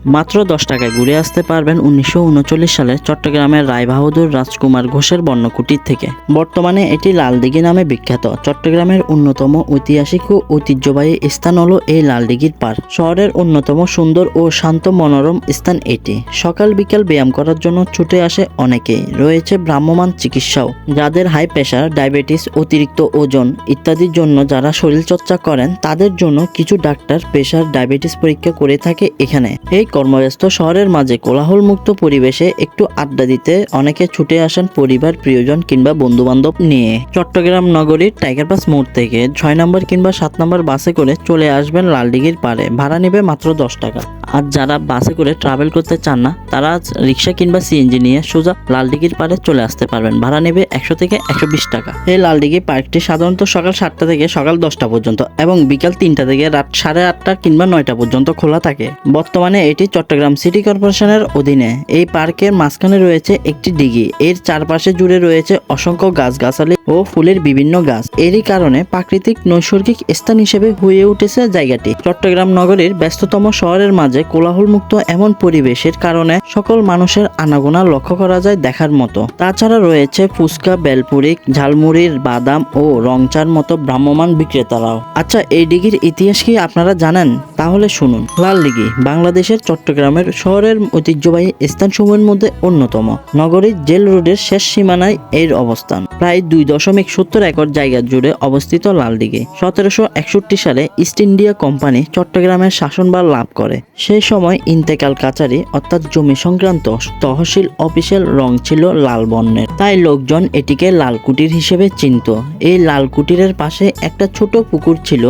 মাত্র 10 টাকায় ঘুরে আসতে পারবেন 1939 সালে চট্টগ্রামের রায়বাহাদুর রাজকুমার ঘোষের বর্ণকুটির থেকে। বর্তমানে এটি লালদিঘি নামে বিখ্যাত। চট্টগ্রামের অন্যতম ঐতিহাসিক ও ঐতিহ্যবাহী স্থান হলো এই লালদিঘির পাড়। শহরের অন্যতম সুন্দর ও শান্ত মনোরম স্থান এটি। সকাল বিকাল ব্যায়াম করার জন্য ছুটে আসে অনেকেই। রয়েছে ভ্রাম্যমাণ চিকিৎসাও, যাদের হাই প্রেশার, ডায়াবেটিস, অতিরিক্ত ওজন ইত্যাদির জন্য যারা শরীরচর্চা করেন তাদের জন্য কিছু ডাক্তার প্রেশার, ডায়াবেটিস পরীক্ষা করে থাকে এখানে। এই কর্মব্যস্ত শহরের মাঝে কোলাহলমুক্ত পরিবেশে একটু আড্ডা দিতে অনেকে ছুটে আসেন পরিবার, প্রিয়জন কিংবা বন্ধু বান্ধব নিয়ে। চট্টগ্রাম নগরীর টাইগার পাস মোড় থেকে 6 নম্বর কিংবা 7 নম্বর বাসে করে চলে আসবেন লালদিঘির পাড়ে। ভাড়া নেবে মাত্র 10 টাকা। আর যারা বাসে করে ট্রাভেল করতে চান না, তারা রিক্সা কিংবা সিএনজি নিয়ে সোজা লালদিঘির পাড়ে চলে আসতে পারবেন। ভাড়া নেবে 100 থেকে 120 টাকা। এই লালদিঘি পার্কটি সাধারণত সকাল 7টা থেকে সকাল 10টা পর্যন্ত এবং বিকাল 3টা থেকে রাত 8:30 কিংবা 9টা পর্যন্ত খোলা থাকে। বর্তমানে এটি চট্টগ্রাম সিটি কর্পোরেশনের অধীনে। এই পার্কের মাঝখানে রয়েছে একটি দিঘি। এর চারপাশে জুড়ে রয়েছে অসংখ্য গাছগাছালি ও ফুলের বিভিন্ন গাছ। এরই কারণে প্রাকৃতিক নৈসর্গিক স্থান হিসেবে হয়ে উঠেছে জায়গাটি। চট্টগ্রাম নগরীর ব্যস্ততম শহরের মাঝে কোলাহলমুক্ত এমন পরিবেশের কারণে সকল মানুষের আনাগোনা লক্ষ্য করা যায় দেখার মতো। তাছাড়া রয়েছে ফুচকা, বেলপুরি, ঝালমুড়ির, বাদাম ও রংচার মতো ভ্রাম্যমাণ বিক্রেতারাও। আচ্ছা, এই দিঘির ইতিহাস কি আপনারা জানেন? তাহলে শুনুন। লালদিঘি বাংলাদেশের চট্টগ্রামের শহরের ঐতিহ্যবাহী স্থানসমূহের মধ্যে অন্যতম। নগরীর জেল রোডের শেষ সীমানায় এর অবস্থান। প্রায় 2.70 একর জায়গা জুড়ে অবস্থিত লালদিঘি 1761 সালে ইস্ট ইন্ডিয়া কোম্পানি চট্টগ্রামের শাসনভার লাভ করে। সেই সময় ইন্তেকাল কাচারি অর্থাৎ জমি সংক্রান্ত তহসিল অফিসের রং ছিল লাল বর্ণের, তাই লোকজন এটিকে লালকুটির হিসেবে চিনত। এই লালকুটিরের পাশে একটা ছোট পুকুর ছিল।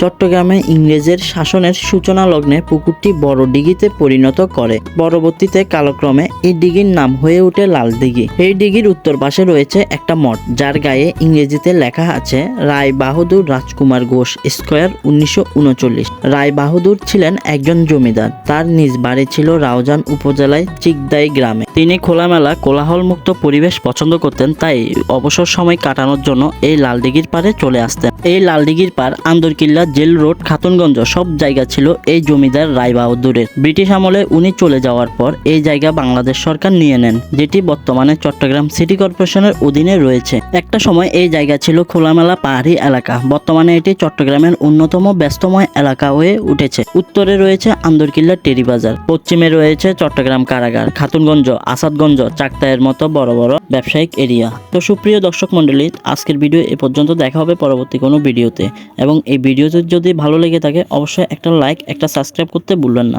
চট্টগ্রামে ইংরেজের শাসনের সূচনা লগ্নে পুকুরটি বড় দিঘিতে পরিণত করে। পরবর্তীতে কালক্রমে এই দিঘির নাম হয়ে ওঠে লালদিঘি। এই দিঘির উত্তর পাশে রয়েছে একটা মঠ, যার গায়ে ইংরেজিতে লেখা আছে রায়বাহাদুর রাজকুমার ঘোষ স্কয়ার 1939। রায়বাহাদুর ছিলেন একজন জমিদার। তার নিজ বাড়ি ছিল রাউজান উপজেলায় চিকদাই গ্রামে। তিনি খোলামেলা কোলাহলমুক্ত পরিবেশ পছন্দ করতেন, তাই অবসর সময় কাটানোর জন্য এই লালদিঘির পাড়ে চলে আসতেন। এই লালদিঘির পাড়, আন্দরকিল্লা, জেল রোড, খাতুনগঞ্জ সব জায়গা ছিল এই জমিদার রায়বাহাদুরের। ব্রিটিশ আমলে উনি চলে যাওয়ার পর এই জায়গা বাংলাদেশ সরকার নিয়ে নেন, যেটি বর্তমানে চট্টগ্রাম সিটি কর্পোরেশনের অধীনে রয়েছে। একটা সময় এই জায়গা ছিল খোলামেলা পাহাড়ি এলাকা। বর্তমানে এটি চট্টগ্রামের অন্যতম ব্যস্তময় এলাকা হয়ে উঠেছে। উত্তরে রয়েছে আন্দরকিল্লা টেরিবাজার, পশ্চিমে রয়েছে চট্টগ্রাম কারাগার, খাতুনগঞ্জ, আসাদগঞ্জ, চাকতায়ের মতো বড় বড় ব্যবসায়িক এরিয়া। তো সুপ্রিয় দর্শক মন্ডলী, আজকের ভিডিও এ পর্যন্ত। দেখা হবে পরবর্তী কোনো ভিডিওতে। এবং এই ভিডিওতে যদি ভালো লেগে থাকে অবশ্যই একটা লাইক, একটা সাবস্ক্রাইব করতে ভুলবেন না।